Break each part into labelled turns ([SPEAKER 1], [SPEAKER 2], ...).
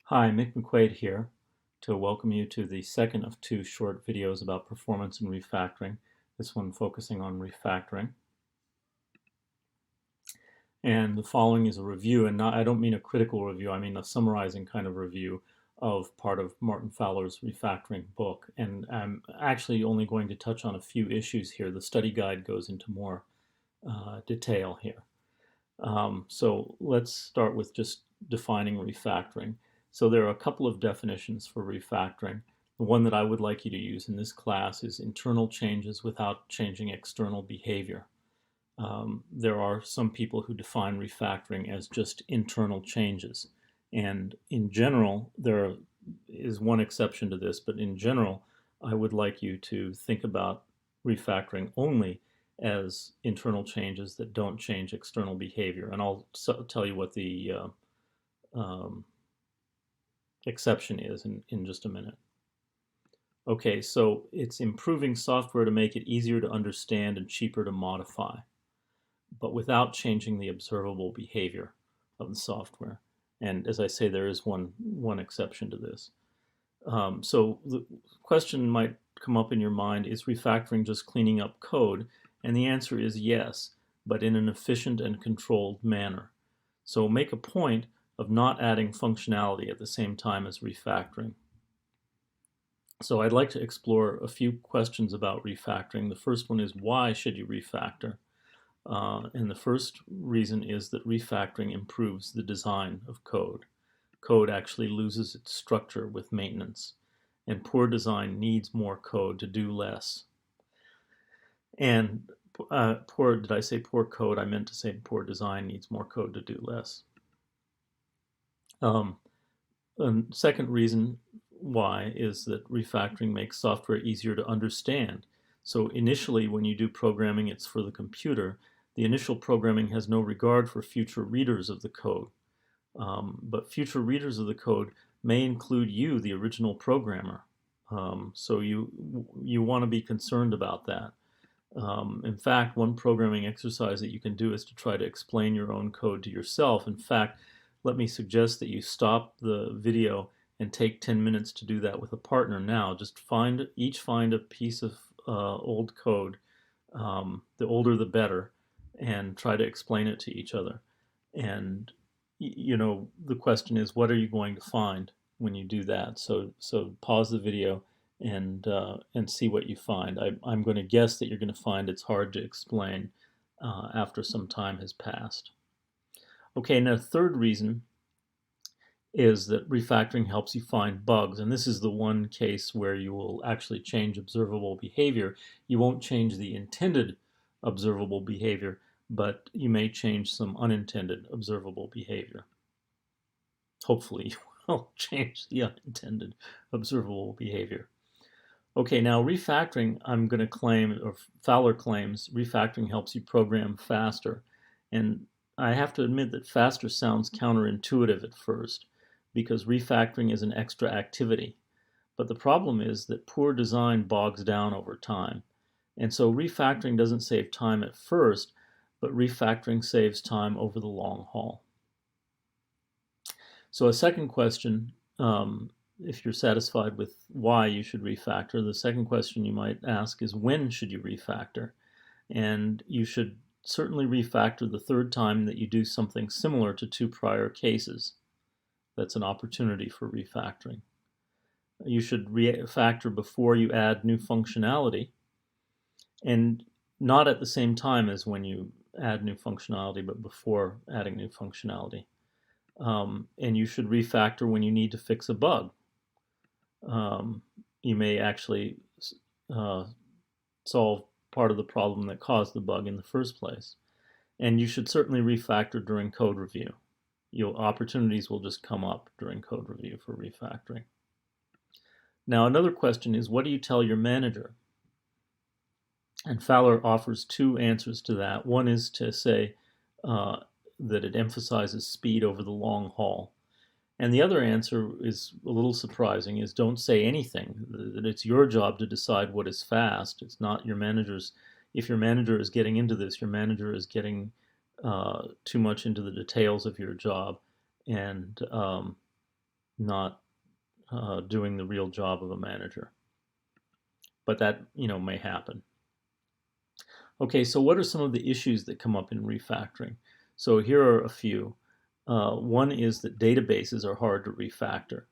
[SPEAKER 1] Hi, Mick McQuaid here to welcome you to the second of two short videos about performance and refactoring, this one focusing on refactoring. And the following is a review, and I don't mean a critical review, I mean a summarizing kind of review of part of Martin Fowler's refactoring book. And I'm actually only going to touch on a few issues here. The study guide goes into more detail here. So let's start with just defining refactoring. So there are a couple of definitions for refactoring. The one that I would like you to use in this class is internal changes without changing external behavior. There are some people who define refactoring as just internal changes. And in general, there is one exception to this, but in general, I would like you to think about refactoring only as internal changes that don't change external behavior. And I'll tell you what the um, exception is in just a minute. Okay, so it's improving software to make it easier to understand and cheaper to modify, but without changing the observable behavior of the software. And as I say, there is one exception to this. So the question might come up in your mind, is refactoring just cleaning up code? And the answer is yes, but in an efficient and controlled manner. So make a point of not adding functionality at the same time as refactoring. So I'd like to explore a few questions about refactoring. The first one is, why should you refactor? And the first reason is that refactoring improves the design of code. Code actually loses its structure with maintenance, and poor design needs more code to do less. And did I say poor code? I meant to say poor design needs more code to do less. And second reason why is that refactoring makes software easier to understand. So initially, when you do programming, it's for the computer. The initial programming has no regard for future readers of the code. But future readers of the code may include you, the original programmer. So you want to be concerned about that. In fact, one programming exercise that you can do is to try to explain your own code to yourself. In fact, let me suggest that you stop the video and take 10 minutes to do that with a partner now. Just each find a piece of old code, the older the better, and try to explain it to each other. And the question is, what are you going to find when you do that? So pause the video and see what you find. I'm going to guess that you're going to find it's hard to explain after some time has passed. Okay, now the third reason is that refactoring helps you find bugs, and this is the one case where you will actually change observable behavior. You won't change the intended observable behavior, but you may change some unintended observable behavior. Hopefully you will change the unintended observable behavior. Okay, now refactoring, I'm going to claim, or Fowler claims, refactoring helps you program faster. And I have to admit that faster sounds counterintuitive at first, because refactoring is an extra activity. But the problem is that poor design bogs down over time. And so refactoring doesn't save time at first, but refactoring saves time over the long haul. So a second question, if you're satisfied with why you should refactor, the second question you might ask is, when should you refactor? And you should certainly refactor the third time that you do something similar to two prior cases. That's an opportunity for refactoring. You should refactor before you add new functionality, and not at the same time as when you add new functionality, but before adding new functionality. And you should refactor when you need to fix a bug. You may actually solve part of the problem that caused the bug in the first place. And you should certainly refactor during code review. Opportunities will just come up during code review for refactoring. Now, another question is, what do you tell your manager? And Fowler offers two answers to that. One is to say that it emphasizes speed over the long haul. And the other answer is a little surprising, is don't say anything, that it's your job to decide what is fast. It's not your manager's. If your manager is getting into this, your manager is getting too much into the details of your job, and not doing the real job of a manager. But that, may happen. Okay, so what are some of the issues that come up in refactoring? So here are a few. One is that databases are hard to refactor.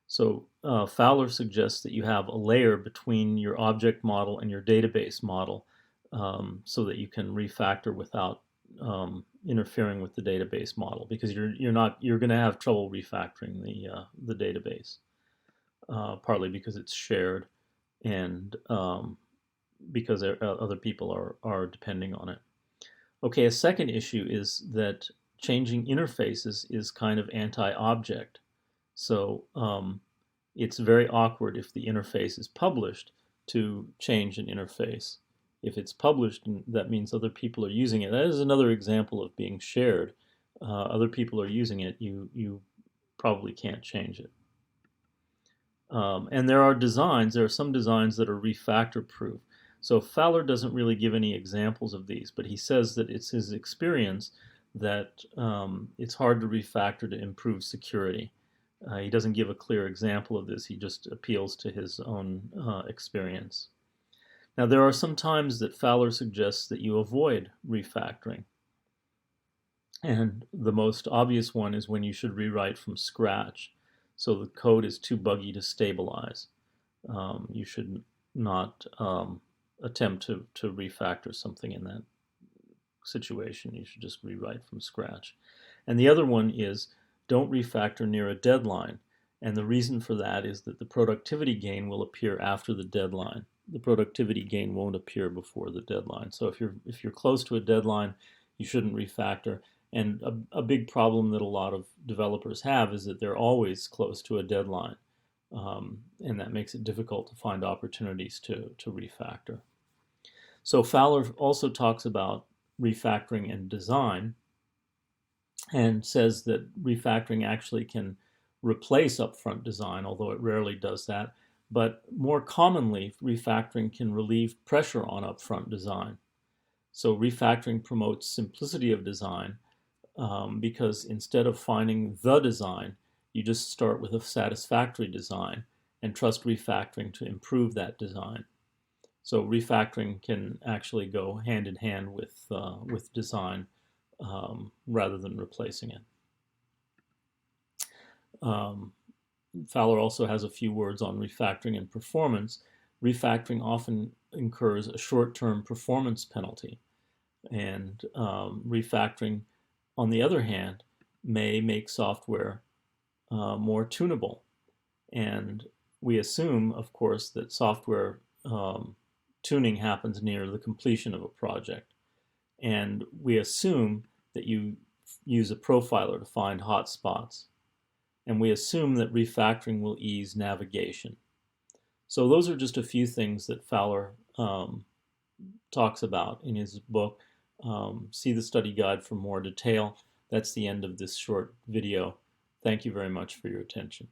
[SPEAKER 1] So Fowler suggests that you have a layer between your object model and your database model, so that you can refactor without interfering with the database model, because you're going to have trouble refactoring the database, partly because it's shared, and because other people are depending on it. Okay, a second issue is that changing interfaces is kind of anti-object. So it's very awkward if the interface is published to change an interface. If it's published, that means other people are using it. That is another example of being shared. Other people are using it. You probably can't change it. And there are some designs that are refactor proof. So Fowler doesn't really give any examples of these, but he says that it's his experience that it's hard to refactor to improve security. He doesn't give a clear example of this, he just appeals to his own experience. Now, there are some times that Fowler suggests that you avoid refactoring. And the most obvious one is when you should rewrite from scratch. So the code is too buggy to stabilize. You should not attempt to refactor something in that situation. You should just rewrite from scratch. And the other one is don't refactor near a deadline. And the reason for that is that the productivity gain will appear after the deadline. The productivity gain won't appear before the deadline. So if you're close to a deadline, you shouldn't refactor. And a big problem that a lot of developers have is that they're always close to a deadline. And that makes it difficult to find opportunities to refactor. So Fowler also talks about refactoring and design, and says that refactoring actually can replace upfront design, although it rarely does that. But more commonly, refactoring can relieve pressure on upfront design. So refactoring promotes simplicity of design, because instead of finding the design, you just start with a satisfactory design and trust refactoring to improve that design. So refactoring can actually go hand in hand with design, rather than replacing it. Fowler also has a few words on refactoring and performance. Refactoring often incurs a short-term performance penalty, and refactoring, on the other hand, may make software more tunable. And we assume, of course, that software tuning happens near the completion of a project. And we assume that you use a profiler to find hot spots. And we assume that refactoring will ease navigation. So those are just a few things that Fowler talks about in his book. See the study guide for more detail. That's the end of this short video. Thank you very much for your attention.